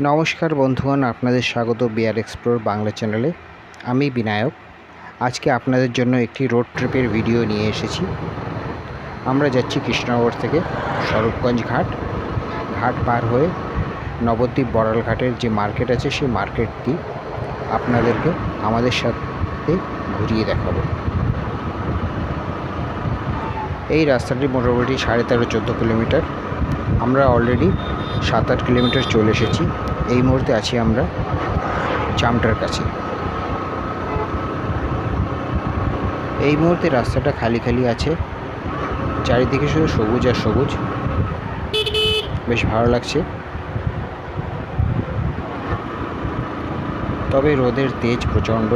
নমস্কার বন্ধুগণ, আপনাদের স্বাগত বিআর এক্সপ্লোর বাংলা চ্যানেলে। আমি বিনায়ক। আজকে আপনাদের জন্য একটি রোড ট্রিপের ভিডিও নিয়ে এসেছি। আমরা যাচ্ছি কৃষ্ণনগর থেকে স্বরূপগঞ্জ ঘাট পার হয়ে নবদ্বীপ বড়াল ঘাটের যে মার্কেট আছে সেই মার্কেটটি আপনাদেরকে আমাদের সাথে ঘুরিয়ে দেখাবো। এই রাস্তাটি মোটামুটি 13.5-14 কিলোমিটার। আমরা অলরেডি 7-8 কিলোমিটার চলে এসেছি। এই মুহূর্তে আছি আমরা চামটার কাছে। এই মুহূর্তে রাস্তাটা খালি আছে, চারিদিকে শুধু সবুজ আর সবুজ, বেশ ভালো লাগছে। তবে রোদের তেজ প্রচণ্ড।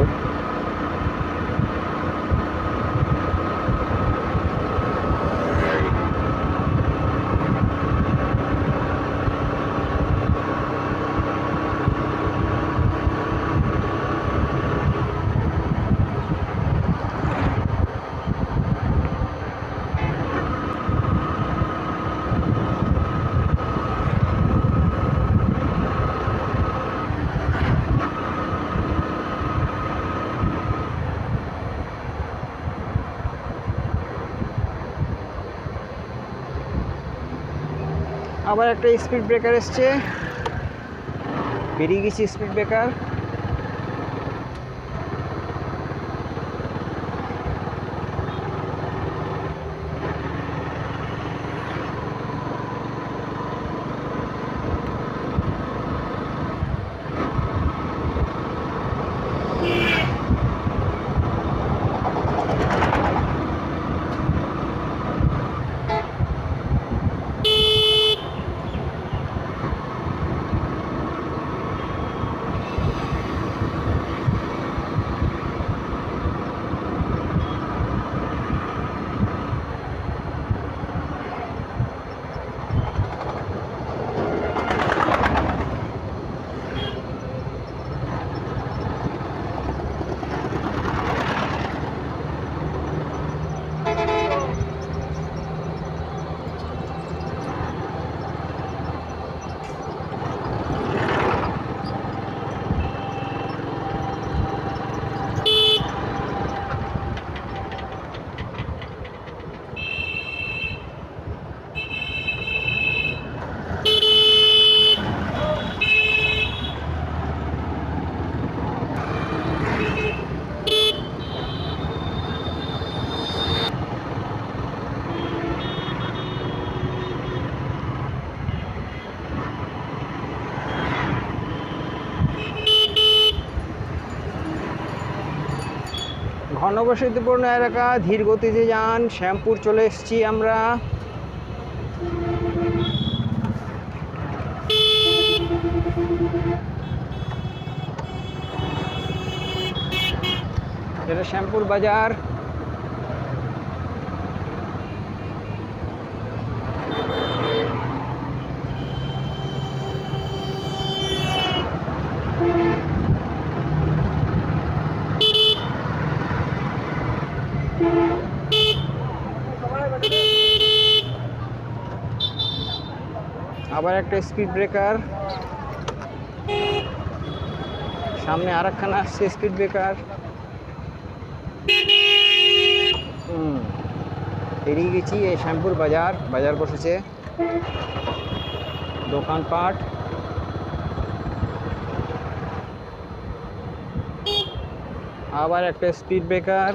আবার একটা স্পিড ব্রেকার এসছে, বেরিয়ে গেছি স্পিড ব্রেকার। ঘনবসতিপূর্ণ এলাকা, ধীর গতিতে যান। শ্যামপুর চলে এসেছি আমরা। এটা শ্যামপুর বাজার। আবার একটা স্পিড ব্রেকার, সামনে আর একখানা আসছে স্পিড ব্রেকার। পেরিয়ে গেছি এই শ্যামপুর বাজার বসেছে, দোকানপাট। আবার একটা স্পিড ব্রেকার,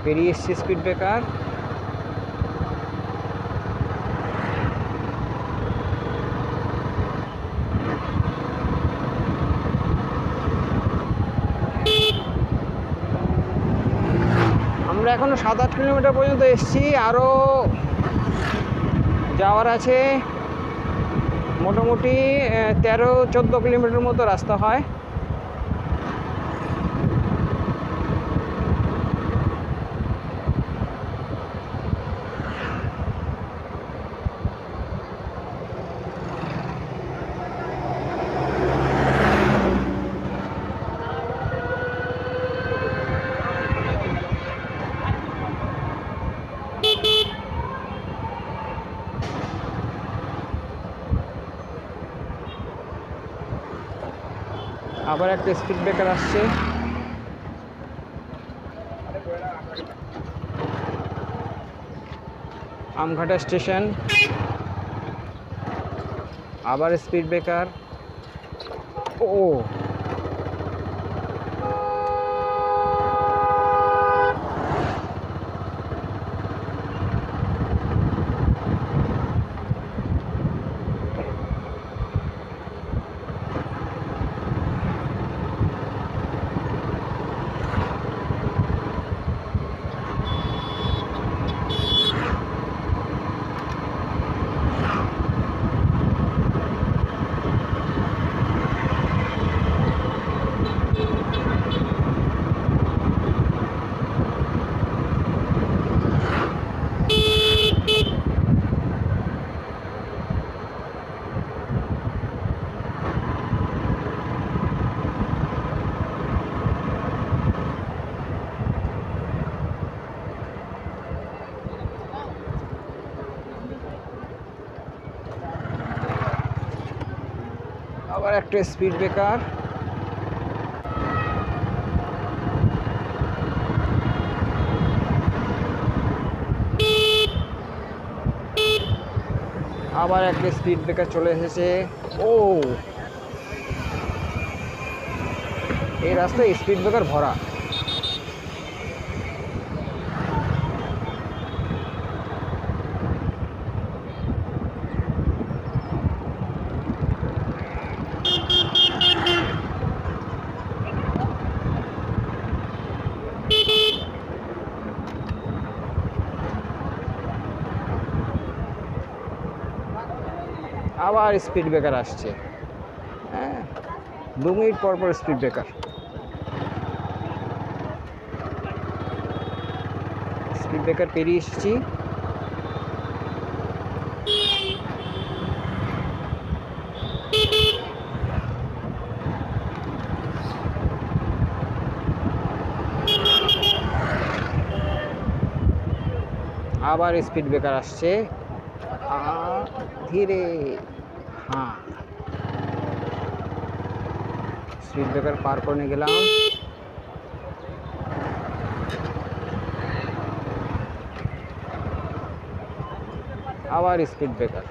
পেরিয়ে এসছি স্পিড ব্রেকার। আমরা এখনো 7-8 কিলোমিটার পর্যন্ত এসেছি, আরও যাওয়ার আছে। মোটামুটি 13-14 কিলোমিটার মতো রাস্তা হয়। আবার একটা স্পিড ব্রেকার আসছে। আমঘাটা স্টেশন, আবার স্পিড ব্রেকার। ও আবার একটা স্পিড ব্রেকার। আবার একটা স্পিড ব্রেকার চলে এসেছে। ও এই রাস্তায় স্পিড ব্রেকার ভরা। আবার স্পিড ব্রেকার আসছে। হ্যাঁ, 2 মিনিট পর পর স্পিড ব্রেকার। স্পিড ব্রেকার পেরিয়ে এসেছি। আবার স্পিড ব্রেকার আসছে। ধীরে। হ্যাঁ, স্পিড ব্রেকার পার করে গেলাম। আবার স্পিড ব্রেকার।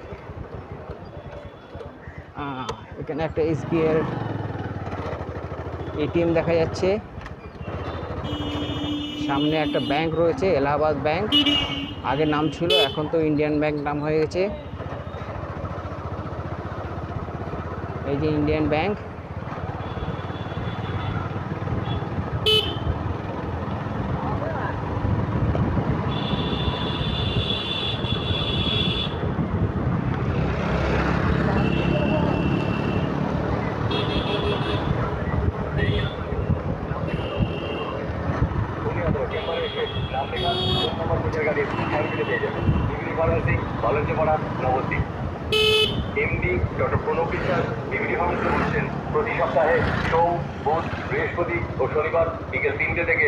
এখানে একটা এসবিআই এর এটিএম দেখা যাচ্ছে। সামনে একটা ব্যাংক রয়েছে, এলাহাবাদ ব্যাংক। আগে নাম ছিল, এখন তো ইন্ডিয়ান ব্যাংক নাম হয়ে গেছে। এই যে Indian bank. MD doctor Pranab বিশ্বাস বিবিডি ফার্মেসি বলছেন প্রতি সপ্তাহে সোম, বুধ, বৃহস্পতি ও শনিবার বিকেল 3টে থেকে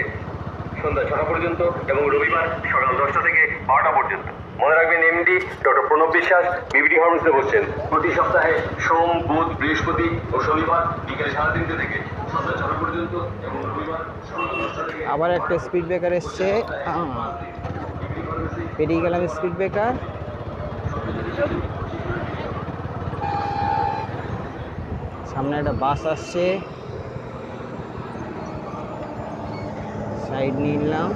সন্ধ্যা 6টা পর্যন্ত এবং রবিবার সকাল 10টা থেকে 12টা পর্যন্ত। মনে রাখবেন, এমডি ডক্টর প্রণব বিশ্বাস বিবিডি ফার্মেসিতে বলছেন প্রতি সপ্তাহে সোম, বুধ, বৃহস্পতি ও শনিবার বিকেল 3:30 থেকে সন্ধ্যা 6টা পর্যন্ত এবং রবিবার সকাল 10টা থেকে। আবার একটা স্পিড ব্রেকার এসছে। পেরিয়ে গেলাম স্পিড ব্রেকার। সামনে একটা বাস আসছে, সাইড নিয়ে নিলাম।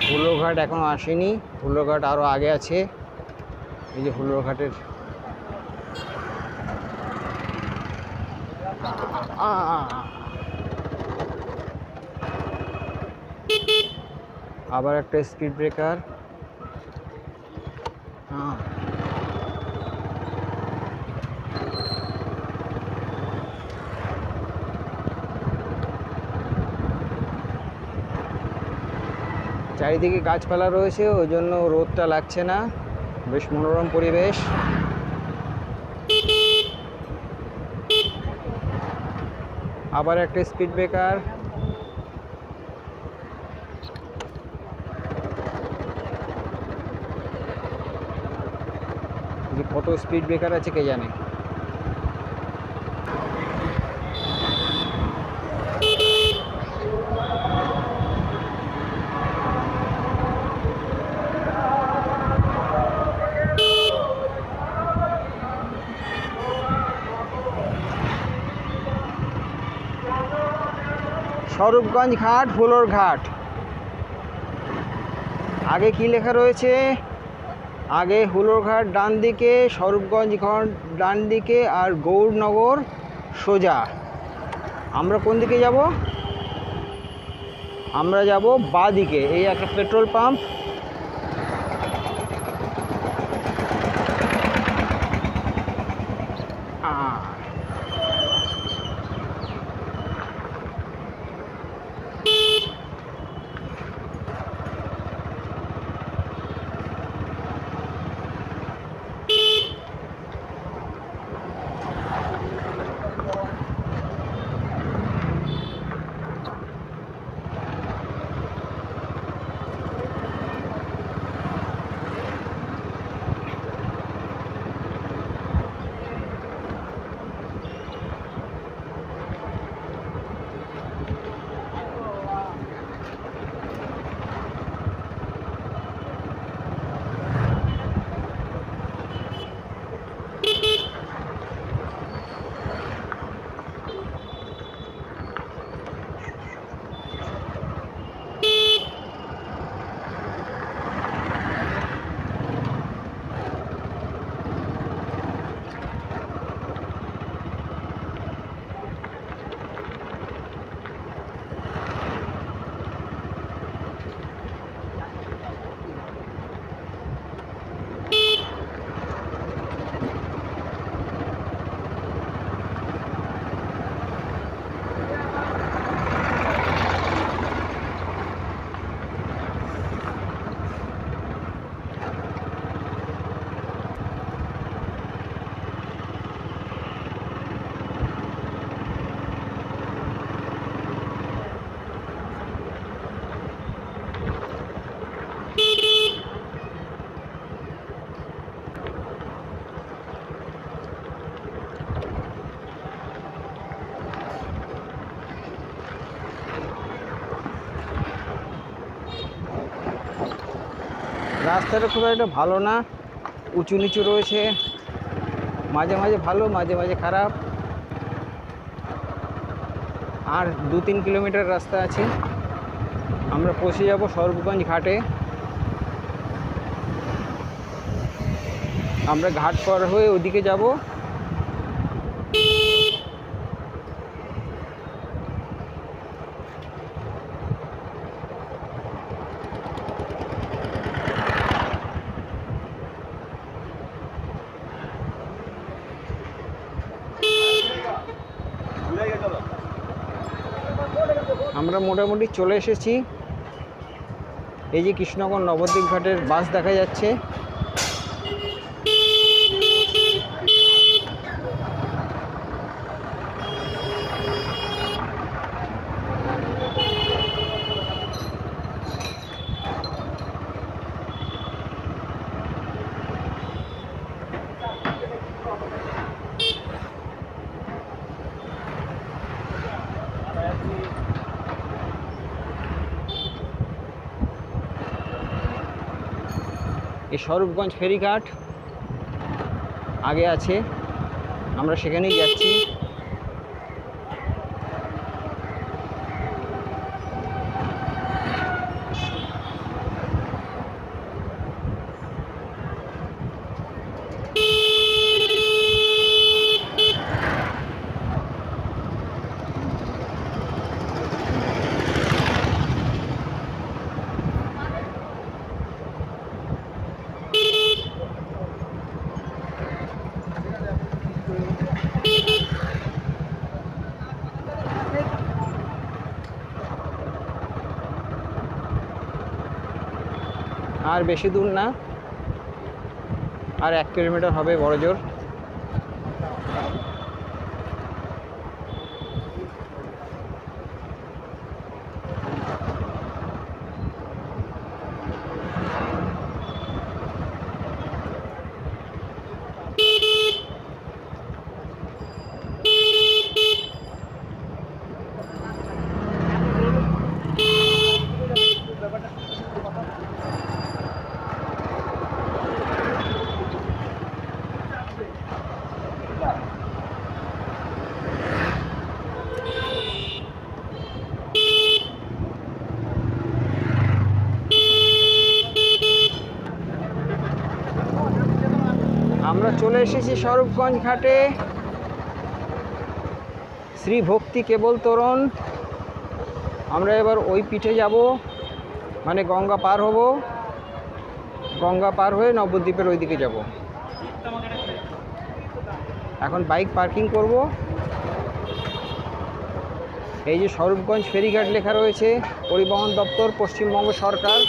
হুলোঘাট এখনো আসেনি, হুলোঘাট আরো আগে আছে। এই যে হুলোঘাটের আবার একটা স্পিড ব্রেকার। চারিদিকে গাছপালা রয়েছে, ওই জন্য রোদটা লাগছে না, বেশ মনোরম পরিবেশ। আবার একটা স্পিড ব্রেকার। যে কত স্পিড ব্রেকার আছে কে জানে। স্বরূপগঞ্জ ঘাট, ফুলোর ঘাট। আগে কি লেখা রয়েছে? আগে হুলোর ঘাট ডান দিকে, স্বরূপগঞ্জ ঘাট ডান দিকে, আর গৌরনগর সোজা। আমরা কোন দিকে যাব? আমরা যাব বাঁ দিকে। এই একটা পেট্রোল পাম্প। রাস্তাটা খুব একটা ভালো না, উঁচু নিচু রয়েছে, মাঝে মাঝে ভালো মাঝে মাঝে খারাপ। আর 2-3 কিলোমিটার রাস্তা আছে, আমরা পৌঁছে যাব স্বরূপগঞ্জ ঘাটে। আমরা ঘাট পার হয়ে ওদিকে যাব। আমরা মোটামুটি চলে এসেছি। এই যে কৃষ্ণনগর নবদ্বীপ ঘাটের বাস দেখা যাচ্ছে। এই স্বরূপগঞ্জ ফেরিঘাট আগে আছে, আমরা সেখানেই যাচ্ছি। আর বেশি দূর না, আর 1 কিলোমিটার হবে বড় জোর। আমরা চলে এসেছি স্বরূপগঞ্জ ঘাটে। শ্রী ভক্তি কেবল তোরণ। আমরা এবার ওই পিঠে যাব, মানে গঙ্গা পার হব। গঙ্গা পার হয়ে নবদ্বীপের ওই দিকে যাব। এখন বাইক পার্কিং করব। এই যে স্বরূপগঞ্জ ফেরিঘাট লেখা রয়েছে, পরিবহন দপ্তর, পশ্চিমবঙ্গ সরকার।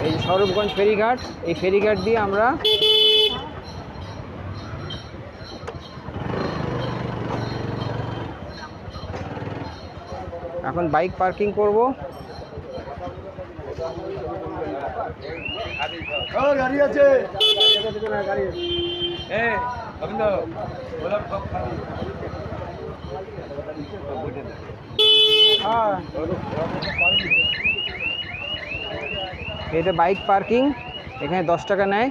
এই যে স্বরূপগঞ্জ ফেরিঘাট, এই ফেরিঘাট দিয়ে আমরা এখন বাইক পার্কিং করব। গাড়ি আছে। এটা বাইক পার্কিং, এখানে 10 টাকা নেয়।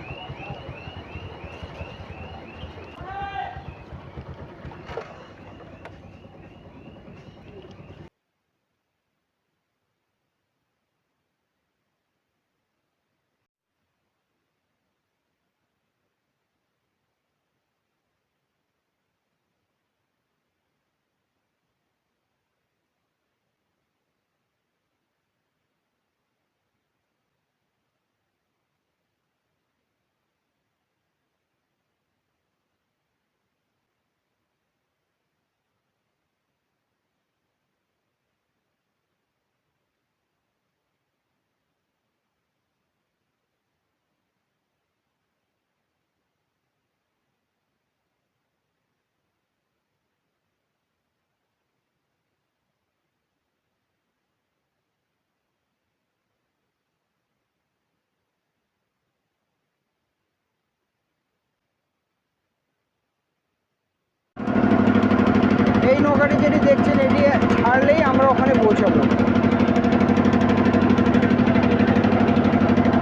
এই নৌকাটি যেটি দেখছেন, এটি ছাড়লেই আমরা ওখানে পৌঁছাবো।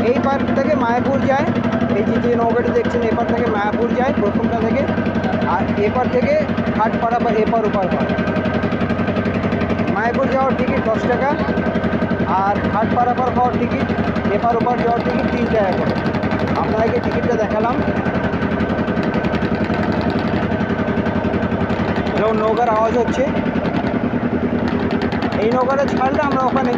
এই পার থেকে মায়াপুর যায়। এই যে নৌকাটি দেখছেন, এপার থেকে মায়াপুর যায় প্রথমটা থেকে, আর এপার থেকে ঘাটপাড়া বা এপার ওপার হয়। মায়াপুর যাওয়ার টিকিট 10 টাকা, আর ঘাটপাড়া পার হওয়ার টিকিট, এপার ওপার যাওয়ার টিকিট 3 টাকা করে। আপনাদেরকে টিকিটটা দেখালাম। যেমন নৌকার আওয়াজ হচ্ছে, এই নৌকাটা ছাড়লে আমরা ওখানে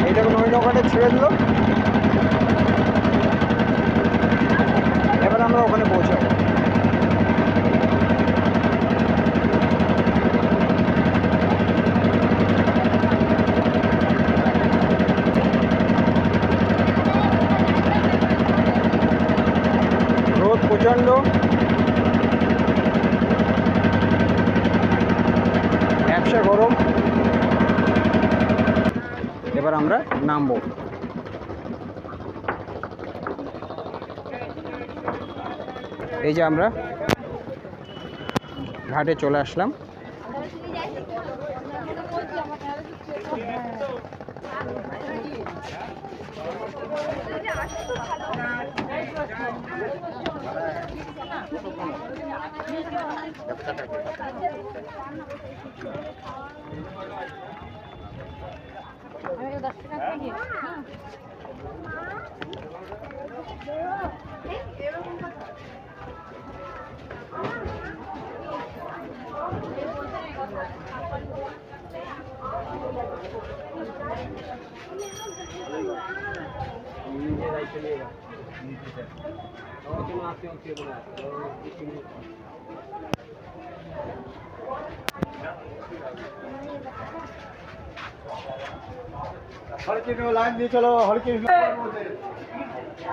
এইটাকে ওই নৌকাটা ছেড়ে দিল। এবার আমরা ওখানে পৌঁছাবো। রোদ প্রচণ্ড, ব্যবসা গরম। এবার আমরা নামবো। এই যে আমরা ঘাটে চলে আসলাম।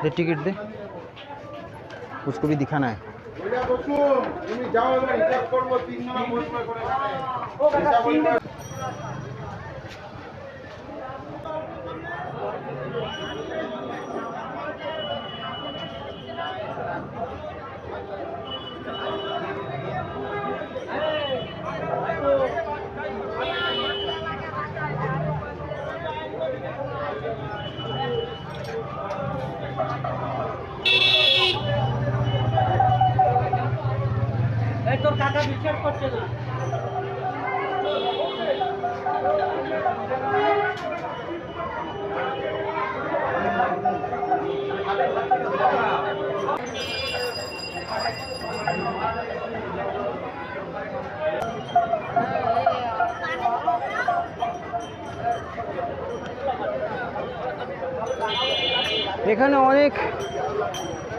दे टिकट दे, उसको भी दिखाना है। তোর কাকা বিশ্বাস করছে না। এখানে অনেক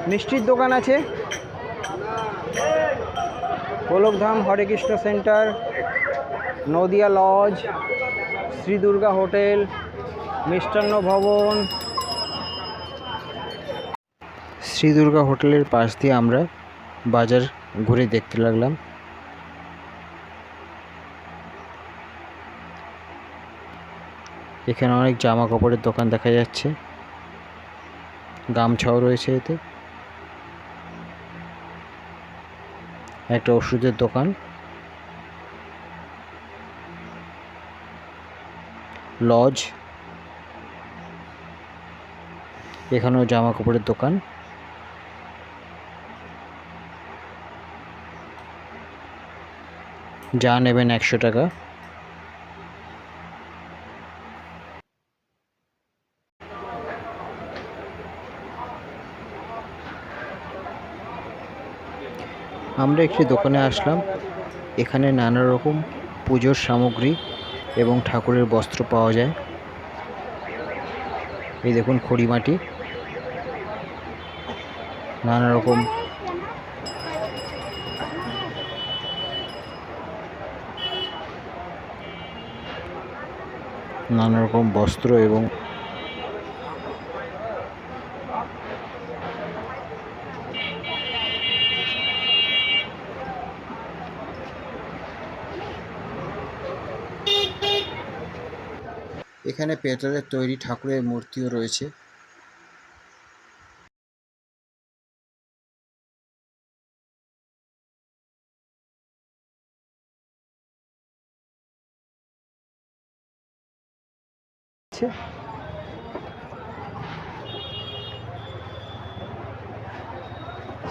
মিষ্টির দোকান আছে। Golokdham Hare Krishna centre, Nadia lodge, Shri Durga hotel, Mishtanna Bhavan. Shri Durga হোটেলের পাশ দিয়ে আমরা বাজার ঘুরে দেখতে লাগলাম। এখানে অনেক জামা কাপড়ের দোকান দেখা যাচ্ছে, গামছাও রয়েছে এতে। একটা ওষুধের দোকান, লজ, এখানেও জামা কাপড়ের দোকান। যা নেবেন 100 টাকা। আমরা একটি দোকানে আসলাম। এখানে নানা রকম পুজোর সামগ্রী এবং ঠাকুরের বস্ত্র পাওয়া যায়। এই দেখুন খড়িমাটি, নানা রকম বস্ত্র এবং এখানে পেতলের তৈরি ঠাকুরের মূর্তিও রয়েছে।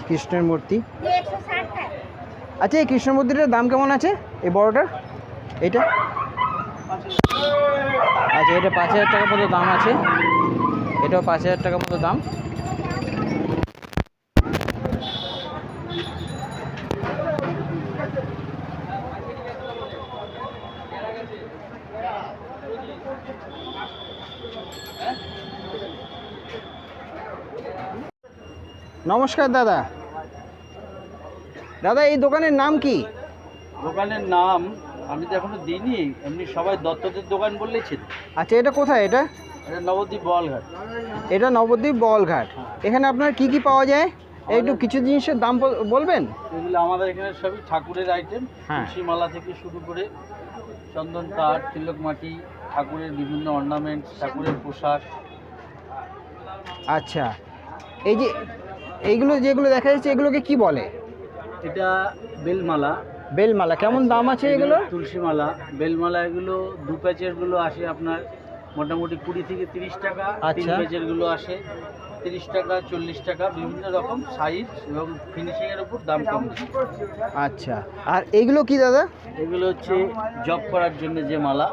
কৃষ্ণের মূর্তি। আচ্ছা, এই কৃষ্ণ মূর্তিটার দাম কেমন আছে? এই বড়টার, এইটা? আচ্ছা, এটা 5000 টাকা মতো দাম আছে। এটাও 5000 টাকা মতো দাম। নমস্কার দাদা। দাদা, এই দোকানের নাম কি? দোকানের নাম আমি তো এখনো দিইনি, এমনি সবাই দত্তদের দোকান বললেই ছিল। আচ্ছা, এটা কোথায়? এটা নবদ্বীপ বলঘাট। এটা নবদ্বীপ বলঘাট। এখানে আপনার কি কি পাওয়া যায়? একটু কিছু জিনিসের দাম বলবেন? এগুলো আমাদের এখানে সবই ঠাকুরের আইটেম। তুলসী মালা থেকে শুরু করে চন্দন কাঠ, তিলক মাটি, ঠাকুরের বিভিন্ন অর্নামেন্টস, ঠাকুরের পোশাক। আচ্ছা, এই যে এইগুলো যেগুলো দেখা যাচ্ছে, এগুলোকে কি বলে? এটা বেলমালা। বেলমালা কেমন দাম আছে এগুলো? তুলসী মালা, বেলমালা এগুলো 2 প্যাচেরগুলো আসে আপনার মোটামুটি 20 থেকে 30 টাকা। 3 প্যাচেরগুলো আসে 30 টাকা, 40 টাকা। বিভিন্ন রকম সাইজ এবং ফিনিশিংয়ের উপর দাম কম। আচ্ছা, আর এইগুলো কি দাদা? এগুলো হচ্ছে জব করার জন্য যে মালা,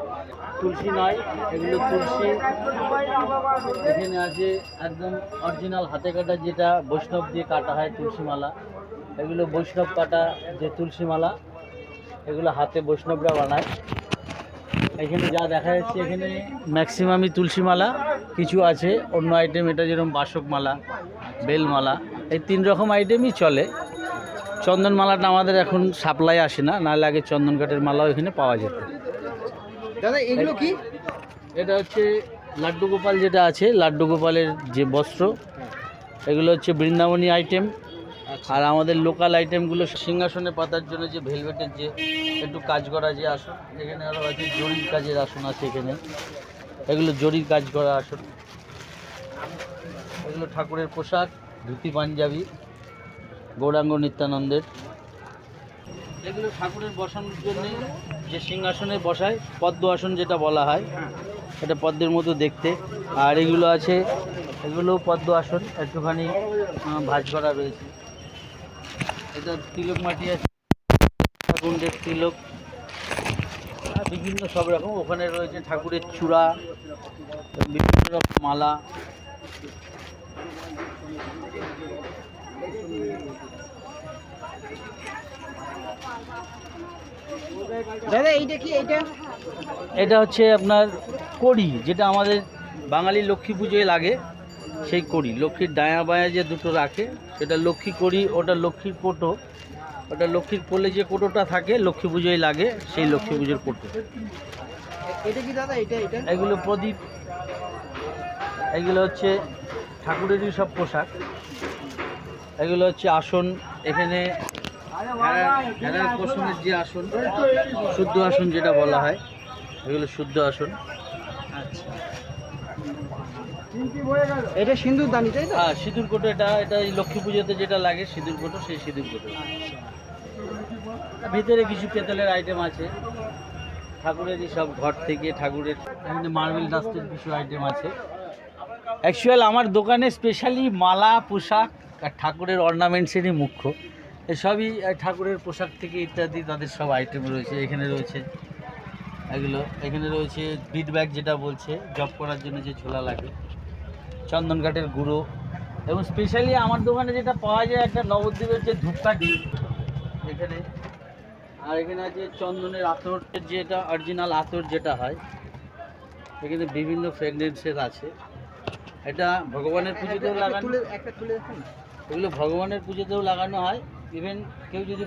তুলসী নয়, এগুলো তুলসী। এখানে আছে একদম অরিজিনাল হাতে কাটা, যেটা বৈষ্ণব দিয়ে কাটা হয় তুলসী মালা। এগুলো বৈষ্ণব কাটা যে তুলসী মালা, এগুলো হাতে বৈষ্ণবরা বানায়। এখানে যা দেখা যাচ্ছে, এখানে ম্যাক্সিমামই তুলসী মালা, কিছু আছে অন্য আইটেম। এটা যেরকম বাসক মালা, বেলমালা, এই 3 রকম আইটেমই চলে। চন্দন মালাটা আমাদের এখন সাপ্লাই আসে না, নাহলে আগে চন্দন কাঠের মালাও এখানে পাওয়া যেত। দাদা এগুলো কি? এটা হচ্ছে লাড্ডু গোপাল যেটা আছে, লাড্ডু গোপালের যে বস্ত্র, এগুলো হচ্ছে বৃন্দাবনী আইটেম। আর আমাদের লোকাল আইটেমগুলো সিংহাসনে পাতার জন্য যে ভেলভেটের যে একটু কাজ করা যে আসন, এখানে আরও আছে জরির কাজের আসন আছে এখানে, এগুলো জরির কাজ করা আসন। এগুলো ঠাকুরের পোশাক, ধুতি পাঞ্জাবি গৌরাঙ্গ নিত্যানন্দের। এগুলো ঠাকুরের বসানোর জন্য যে সিংহাসনে বসায় পদ্ম আসন যেটা বলা হয়, এটা পদ্মের মতো দেখতে। আর এগুলো আছে, এগুলো পদ্ম আসন, একটুখানি ভাঁজ করা রয়েছে। এটা তিলক মাটি আছে, গুন্ডের তিলক, বিভিন্ন সব রকম। ওখানে রয়েছে ঠাকুরের চূড়া, বিভিন্ন রকম মালা। দাদা এইটা কি? এটা হচ্ছে আপনার কড়ি, যেটা আমাদের বাঙালি লক্ষ্মী পুজোয় লাগে, সেই কড়ি। লক্ষ্মীর ডায়া বায়া যে দুটো রাখে সেটা লক্ষ্মী কড়ি, ওটা লক্ষ্মীর কোটো, ওটা লক্ষ্মীর কোলে যে কোটোটা থাকে লক্ষ্মী পুজোয় লাগে, সেই লক্ষ্মী পুজোর কোটো। এটা কি দাদা? এটা এগুলো প্রদীপ, এগুলো হচ্ছে ঠাকুরেরই সব পোশাক। এগুলো হচ্ছে আসন, এখানে ভেড়ার কোষণের যে আসন, শুদ্ধ আসন যেটা বলা হয়, এগুলো শুদ্ধ আসন। আচ্ছা, এটা সিঁদুর দানি তাই তো? হ্যাঁ, সিঁদুর কোটো। এটা এই লক্ষ্মী পুজোতে যেটা লাগে সিঁদুর কোটো, সেই সিঁদুর কোটো। ভিতরে কিছু পেতলের আইটেম আছে, ঠাকুরেরই সব ঘর থেকে ঠাকুরের। এখানে মার্বেল ডাস্টের কিছু আইটেম আছে। অ্যাকচুয়াল আমার দোকানে স্পেশালি মালা, পোশাক আর ঠাকুরের অর্নামেন্টসেরই মুখ্য। এসবই ঠাকুরের পোশাক থেকে ইত্যাদি তাদের সব আইটেম রয়েছে। এখানে রয়েছে এগুলো, এখানে রয়েছে বিট ব্যাগ যেটা বলছে জব করার জন্য যে ঝোলা লাগে, চন্দন কাঠের গুঁড়ো, এবং স্পেশালি আমার দোকানে যেটা পাওয়া যায় একটা নবদ্বীপের যে ধূপকাঠি এখানে। আর এখানে আছে চন্দনের আতর, যেটা অরিজিনাল আতর যেটা হয়, এখানে বিভিন্ন ফ্রেগনেন্সের আছে। এটা ভগবানের পুজোতেও লাগানো, এগুলো ভগবানের পুজোতেও লাগানো হয়। ইভেন কেউ যদি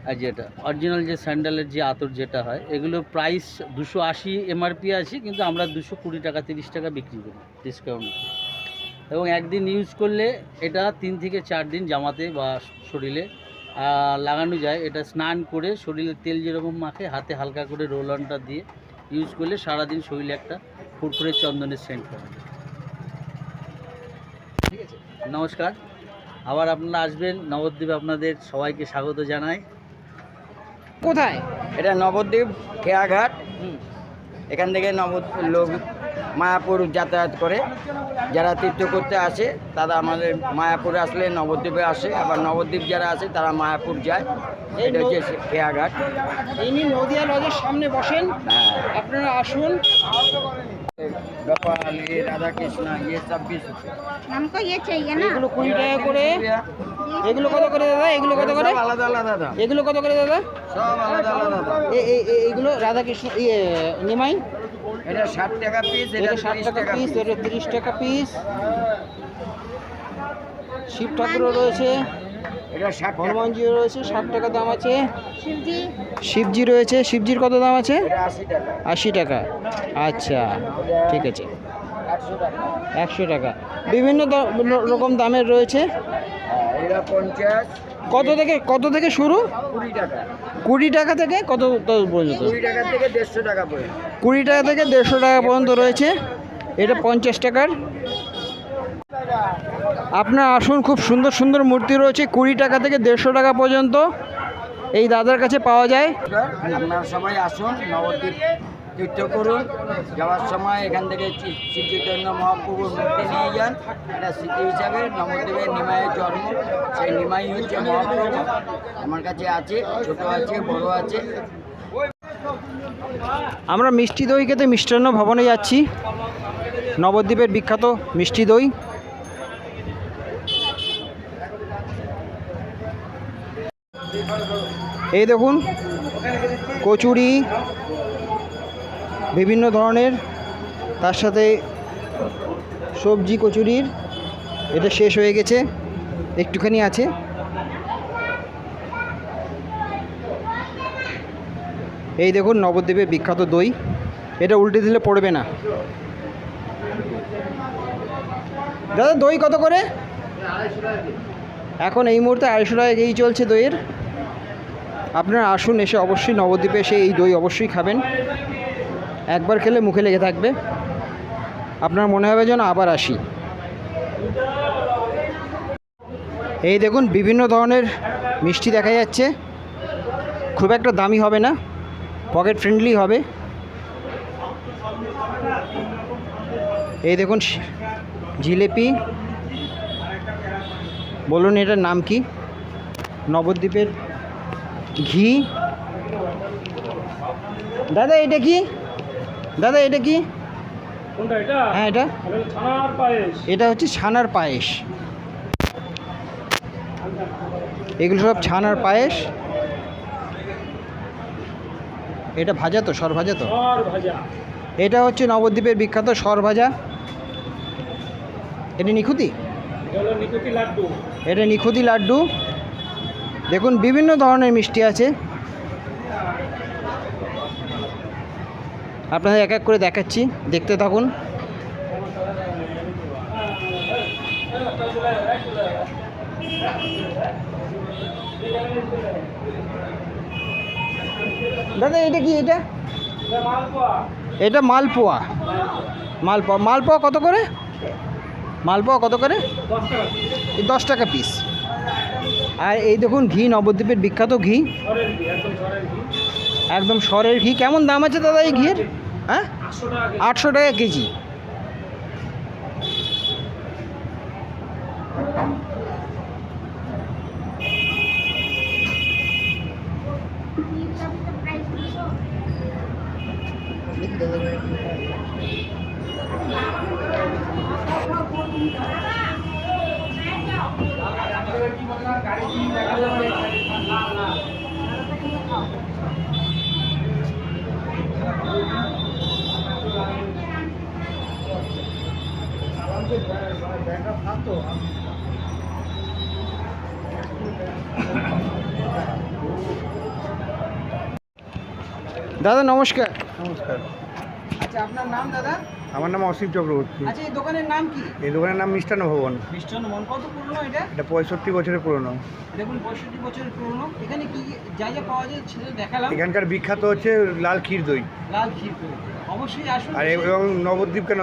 আর যেটা অরিজিনাল যে স্যান্ডেলের যে আতর যেটা হয়, এগুলো প্রাইস 280 এমআরপি আছে, কিন্তু আমরা 220 টাকা 30 টাকা বিক্রি করি ডিসকাউন্ট। এবং একদিন ইউজ করলে এটা 3 থেকে 4 দিন জামাতে বা শরীরে লাগানো যায়। এটা স্নান করে শরীরে তেল যেরকম মাখে, হাতে হালকা করে রোল অনটা দিয়ে ইউজ করলে সারাদিন শরীরে একটা ফুরফুরে চন্দনের সেন্ট পাওয়া যায়। ঠিক আছে, নমস্কার। আবার আপনারা আসবেন নবদ্বীপে, আপনাদের সবাইকে স্বাগত জানাই। কোথায় এটা নবদ্বীপ খেয়াঘাট। এখান থেকে লোক মায়াপুর যাতায়াত করে, যারা তীর্থ করতে আসে তারা আমাদের মায়াপুরে আসলে নবদ্বীপে আসে, আবার নবদ্বীপ যারা আসে তারা মায়াপুর যায়। এটা হচ্ছে খেয়াঘাট। ইনি নদিয়া লজের সামনে বসেন, হ্যাঁ, আপনারা আসুন। গোপাল, রাধা কৃষ্ণ, ये सब भी हमको ये चाहिए ना। এগুলো 20 টাকা করে। এগুলো কত করে দাদা? এগুলো কত করে? সব আলাদা আলাদা দাম, এগুলো কত করে দাদা? সব আলাদা আলাদা দাম। এগুলো রাধাকৃষ্ণ নিমাই, এটা 60 টাকা পিস, এটা 60 টাকা পিস, এটা 30 টাকা পিস। শিব ঠাকুরও রয়েছে, এটা 60 টাকা, হনুমানজিও রয়েছে, 60 টাকা দাম আছে। शिवजी শিবজি রয়েছে, শিবজির কত দাম আছে? এটা 80 টাকা, 80 টাকা। আচ্ছা, ঠিক আছে, 100 টাকা। 100 টাকা। বিভিন্ন রকম দামের রয়েছে। এটা 50, কত থেকে শুরু? 20 টাকা, 20 টাকা থেকে কত পর্যন্ত? 20 টাকা থেকে 150 টাকা পর্যন্ত। 20 টাকা থেকে 150 টাকা পর্যন্ত রয়েছে। এটা 50 টাকার। আপনার আসুন, খুব সুন্দর সুন্দর মূর্তি রয়েছে। 20 টাকা থেকে 150 টাকা পর্যন্ত এই দাদার কাছে পাওয়া যায়। আপনারা সবাই আসুন, নবদ্বীপ তীর্থ করুন। যাওয়ার সময় এখান থেকে শ্রী চৈতন্য মহাপ্রভুর মূর্তি নিয়ে যান। এটা স্মৃতি হিসাবে নবদ্বীপের নিমাইয়ের জন্ম, সেই নিমাই হচ্ছে মহাপ্রভু। আমার কাছে আছে, ছোট আছে, বড় আছে। আমরা মিষ্টি দই খেতে মিষ্টান্ন ভবনে যাচ্ছি, নবদ্বীপের বিখ্যাত মিষ্টি দই। এই দেখুন কচুরি বিভিন্ন ধরনের, তার সাথে সবজি কচুরির। এটা শেষ হয়ে গেছে, একটুখানি আছে। এই দেখুন নবদ্বীপের বিখ্যাত দই, এটা উল্টে দিলে পড়বে না। দাদা দই কত করে? এখন এই মুহূর্তে 250 টাকা কেজি চলছে দইয়ের। আপনারা আসুন, এসে অবশ্যই নবদ্বীপে এসে এই দই অবশ্যই খাবেন। একবার খেলে মুখে লেগে থাকবে, আপনার মনে হবে যেন আবার আসি। এই দেখুন বিভিন্ন ধরনের মিষ্টি দেখা যাচ্ছে, খুব একটা দামি হবে না, পকেট ফ্রেন্ডলি হবে। এই দেখুন জিলেপি, বলুন এটার নাম কি? নবদ্বীপের ঘি। দাদা এটা কি? দাদা এটা কি? হ্যাঁ এটা এটা হচ্ছে ছানার পায়েস। এগুলো সব ছানার পায়েস। এটা ভাজা তো, সর ভাজা তো? এটা হচ্ছে নবদ্বীপের বিখ্যাত সর ভাজা। এটা নিখুতি, এটা নিখুতি লাড্ডু। দেখুন বিভিন্ন ধরনের মিষ্টি আছে, আপনাদের এক এক করে দেখাচ্ছি, দেখতে থাকুন। দাদা এটা কি? এটা এটা মালপোয়া। মালপোয়া, মালপোয়া কত করে? মালপোয়া কত করে? 10 টাকা পিস। আর এই দেখুন ঘি, নবদ্বীপের বিখ্যাত ঘি, একদম সরের ঘি। কেমন দাম আছে দাদা এই ঘিয়ের? হ্যাঁ 800 টাকা কেজি। দাদা নমস্কার। নমস্কার, আচ্ছা আপনার নাম দাদা? আমার নাম অসীম চক্রবর্তী। আচ্ছা এই দোকানের নাম কি? এই দোকানের নাম মিষ্টান্ন ভবন। মিষ্টান্ন মন। কত পুরনো এটা? এটা 65 বছরের পুরনো। দেখুন 65 বছরের পুরনো। এখানে কি যা যা পাওয়া যায় সেটা দেখালাম। এখানকার বিখ্যাত হচ্ছে লাল ক্ষীর দই। লাল ক্ষীর দই অবশ্যই আসুন। আর এবং নবদ্বীপ কেন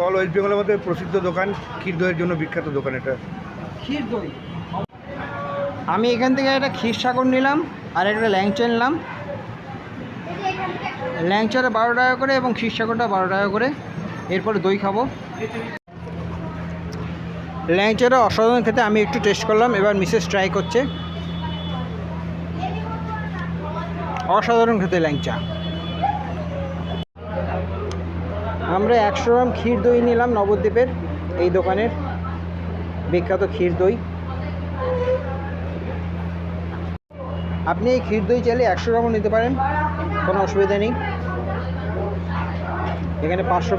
অল ওয়েস্ট বেঙ্গলের মধ্যে প্রসিদ্ধ দোকান, ক্ষীর দইয়ের জন্য বিখ্যাত দোকান এটা। ক্ষীর দই। আমি এখান থেকে একটা ক্ষীর সাগর নিলাম আর একটা ল্যাংচা নিলাম। ল্যাংচাটা 12 টাকা করে এবং ক্ষীর সাগরটা 12 টাকা করে। এরপরে দই খাবো। ল্যাংচাটা অসাধারণ খেতে, আমি একটু টেস্ট করলাম, এবার মিসেস ট্রাই করছে। অসাধারণ খেতে ল্যাংচা। আমরা 100 গ্রাম ক্ষীর দই নিলাম নবদ্বীপের এই দোকানের বিখ্যাত ক্ষীর দই। আপনি এই ক্ষীর দই চাইলে 100 গ্রামও নিতে পারেন, কোনো অসুবিধা নেই। এখানে 500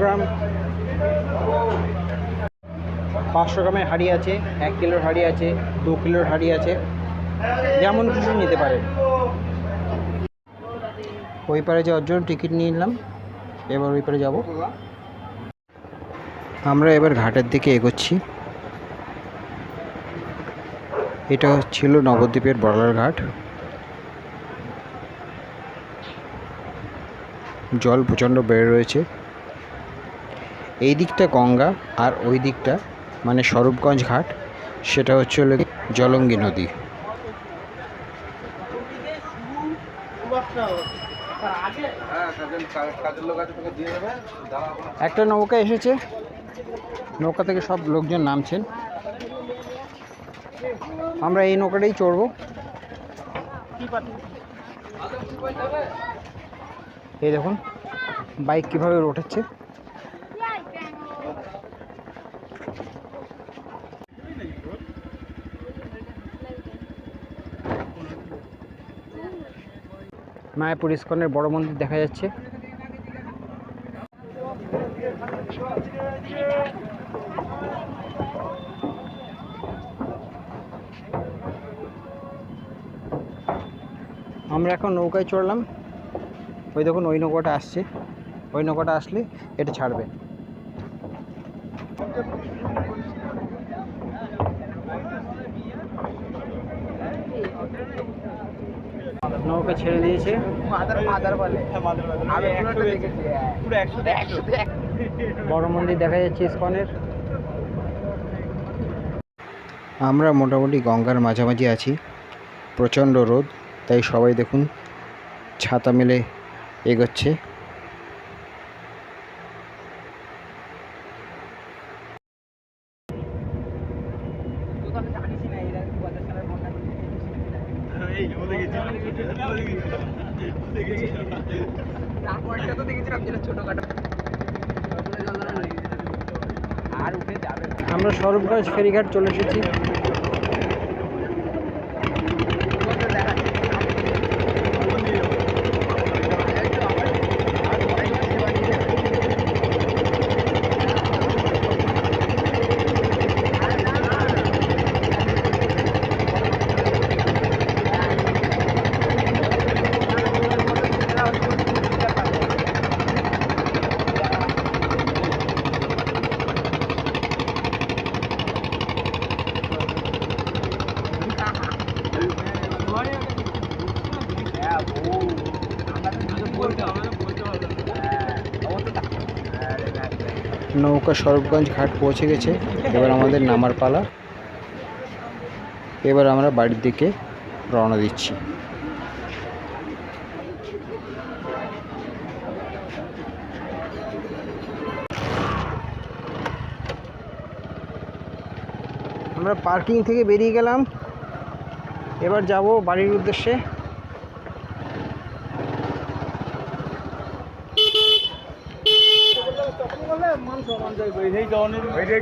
গ্রামের হাঁড়ি আছে, 1 কিলোর হাঁড়ি আছে, 2 কিলোর হাঁড়ি আছে, যেমন কিছু নিতে পারেন। ওই পারে যাওয়ার জন্য টিকিট নিয়ে নিলাম, এবার ওই পারে যাব। আমরা এবার ঘাটের দিকে এগোচ্ছি। এটা ছিল নবদ্বীপের বড়লার ঘাট। জল প্রচণ্ড বেড়ে রয়েছে। এই দিকটা গঙ্গা আর ওই দিকটা মানে স্বরূপগঞ্জ ঘাট, সেটা হচ্ছে জলঙ্গি নদী। একটা নৌকা এসেছে, নৌকা থেকে সব লোকজন নামছেন। আমরা এই নৌকাটাই চড়বো। এই দেখুন বাইক কীভাবে ওঠাচ্ছে। মায়াপুর ইস্কনের বড় মন্দির দেখা যাচ্ছে। আমরা এখন নৌকায় চড়লাম। ওই দেখুন ওই নৌকাটা আসছে, ওই নৌকাটা আসলে এটা ছাড়বে। নৌকা ছেড়ে দিয়েছে। বড় মন্দির দেখা যাচ্ছে ইসকনের। আমরা মোটামুটি গঙ্গার মাঝামাঝি আছি, প্রচণ্ড রোদ, তাই সবাই দেখুন ছাতা মেলে এগোচ্ছে। আমরা স্বরূপগঞ্জ ফেরিঘাট চলে এসেছি। নৌকা স্বরূপগঞ্জ ঘাট পৌঁছে গেছে, এবার আমাদের নামার পালা। এবার আমরা বাড়ির দিকে রওনা দিচ্ছি। আমরা পার্কিং থেকে বেরিয়ে গেলাম, এবার যাব বাড়ির উদ্দেশ্যে।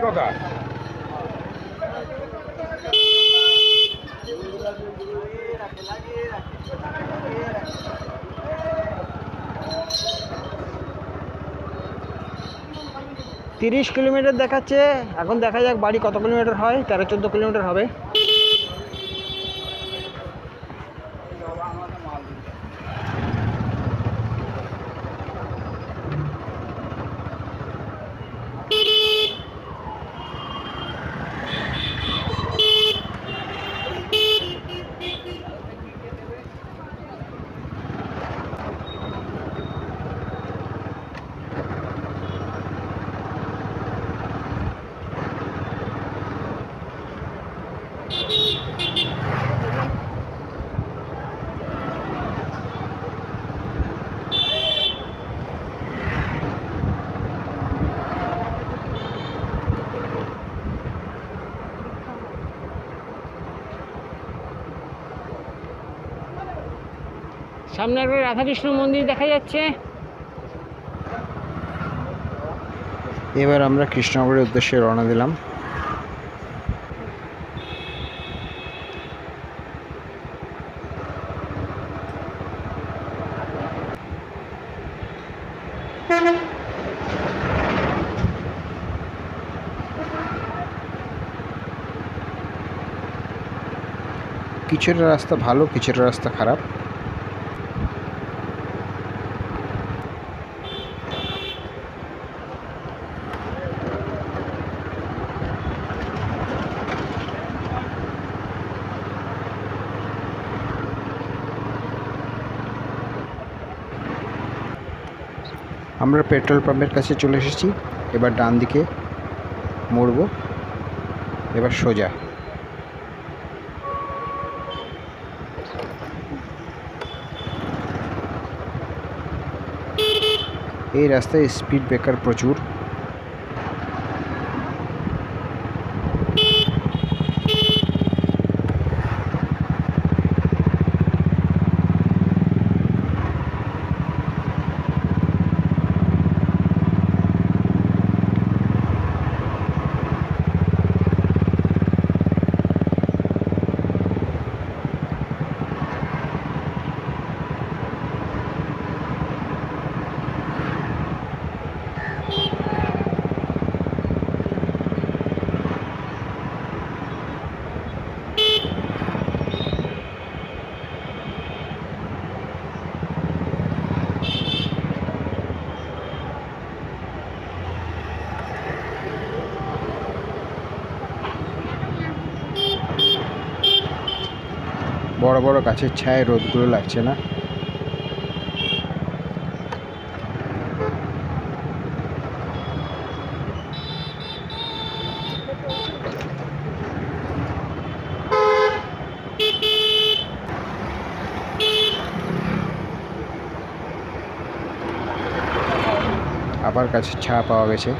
কথা 30 কিলোমিটার দেখাচ্ছে, এখন দেখা যাক বাড়ি কত কিলোমিটার হয়। 13-14 কিলোমিটার হবে। সামনে একটা রাধাকৃষ্ণ মন্দির দেখা যাচ্ছে। এবার আমরা কৃষ্ণনগরের উদ্দেশ্যে রওনা দিলাম। কিছুটা রাস্তা ভালো, কিছুটা রাস্তা খারাপ। আমরা পেট্রোল পাম্পের কাছে চলে এসেছি, এবার ডান দিকে মুড়ব, এবার সোজা। এই রাস্তায় স্পিড ব্রেকার প্রচুর। বড় বড় গাছের ছায়ায় রোদগুলো লাগছে না। আবার গাছের ছায়া পাওয়া গেছে।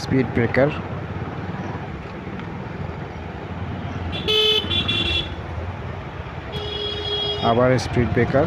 স্পিড ব্রেকার, আবার স্পিড ব্রেকার,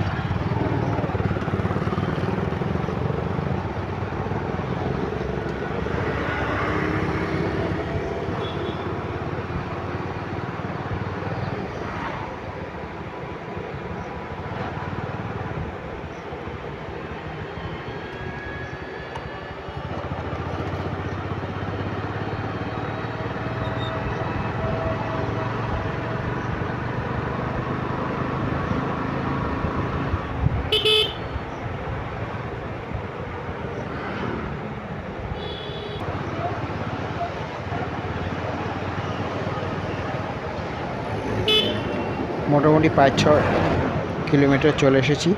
মোটামুটি 5-6 কিলোমিটার চলে এসেছি।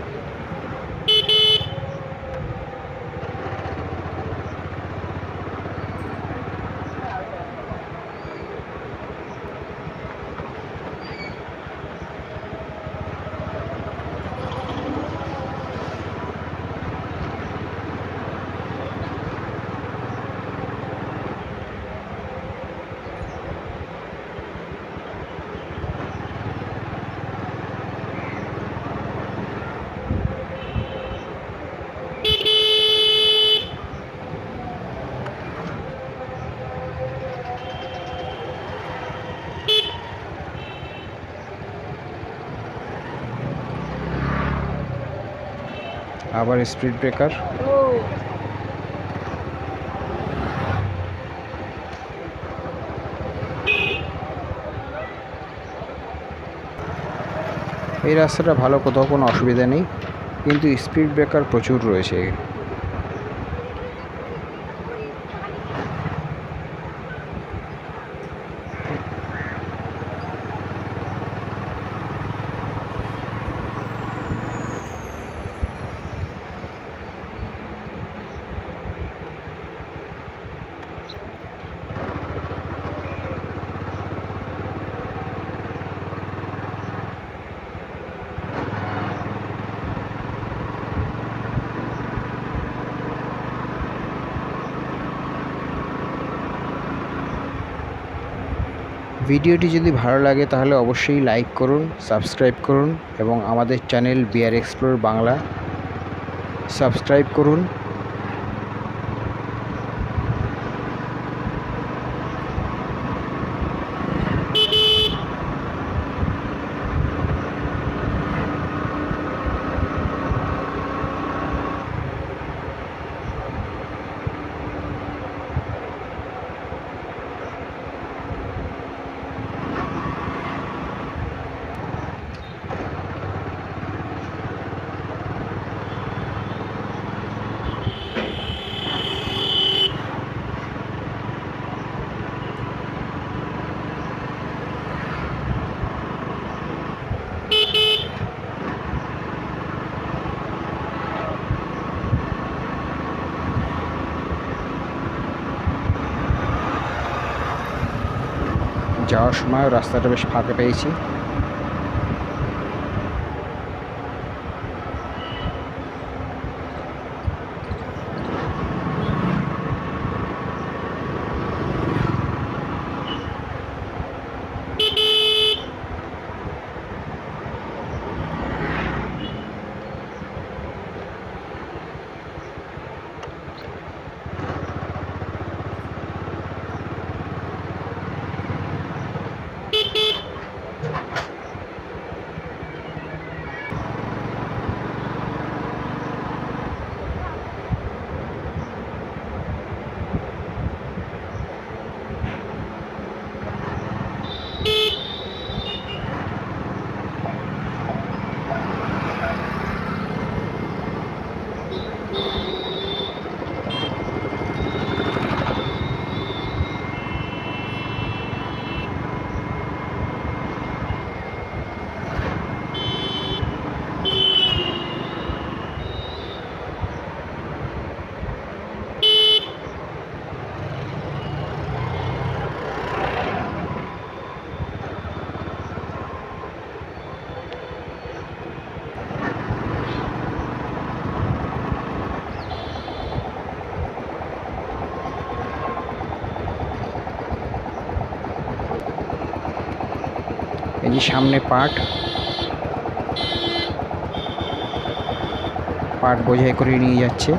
আবার স্পিড ব্রেকার, এই রাস্তাটা ভালো, কোথাও কোনো অসুবিধা নেই, কিন্তু স্পিড ব্রেকার প্রচুর রয়েছে। ভিডিওটি যদি ভালো লাগে তাহলে অবশ্যই লাইক করুন, সাবস্ক্রাইব করুন এবং আমাদের channel BR explore Bangla subscribe করুন। যাওয়ার সময় রাস্তাটা বেশ ফাঁকা পেয়েছি। এই যে সামনে পাট বোঝাই করে নিয়ে যাচ্ছে।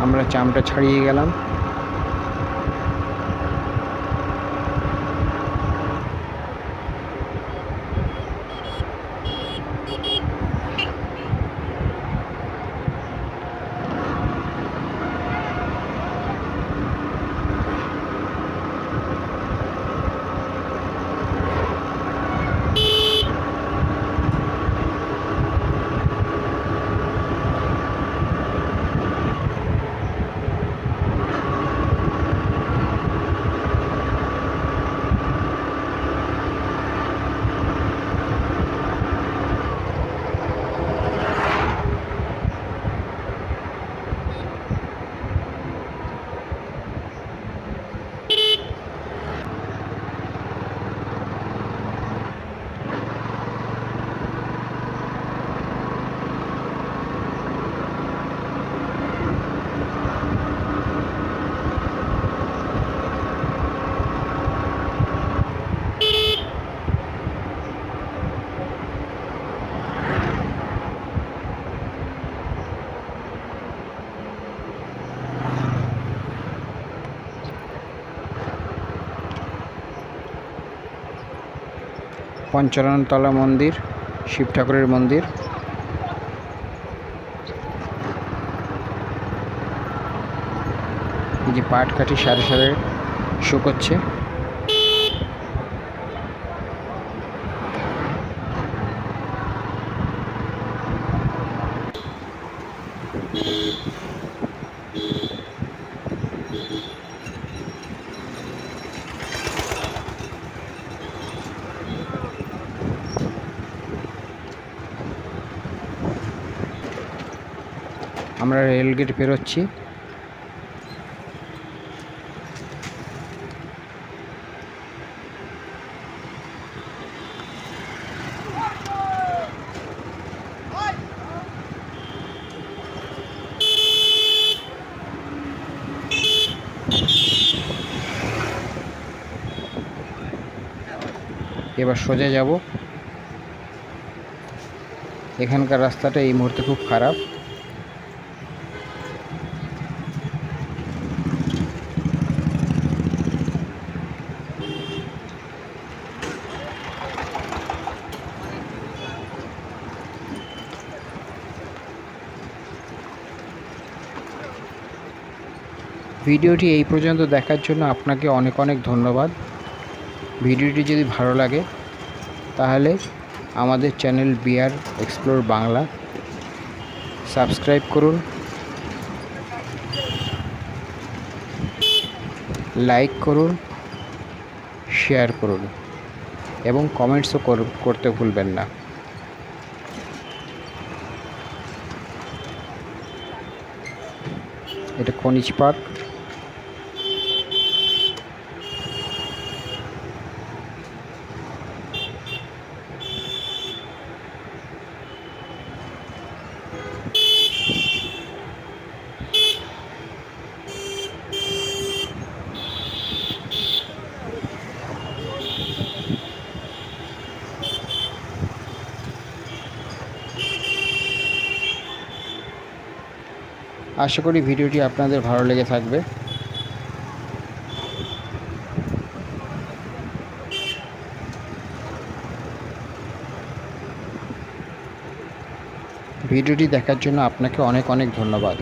আমরা চামটা ছাড়িয়ে গেলাম। পঞ্চাননতলা মন্দির, শিব ঠাকুরের মন্দির। এই যে পাট কাঠি সারে সারে শুকোচ্ছে। আমরা রেলগেট পেরোচ্ছি। এবার সোজা যাব। এখানকার রাস্তাটা এই মুহূর্তে খুব খারাপ। ভিডিওটি এই পর্যন্ত দেখার জন্য আপনাকে অনেক অনেক ধন্যবাদ। ভিডিওটি যদি ভালো লাগে তাহলে আমাদের channel BR explore Bangla subscribe করুন, লাইক করুন, শেয়ার করুন এবং কমেন্টসও করতে ভুলবেন না। এটা খনিজ পার্ক। আশা করি ভিডিওটি আপনাদের ভালো লেগে থাকবে। ভিডিওটি দেখার জন্য আপনাকে অনেক অনেক ধন্যবাদ।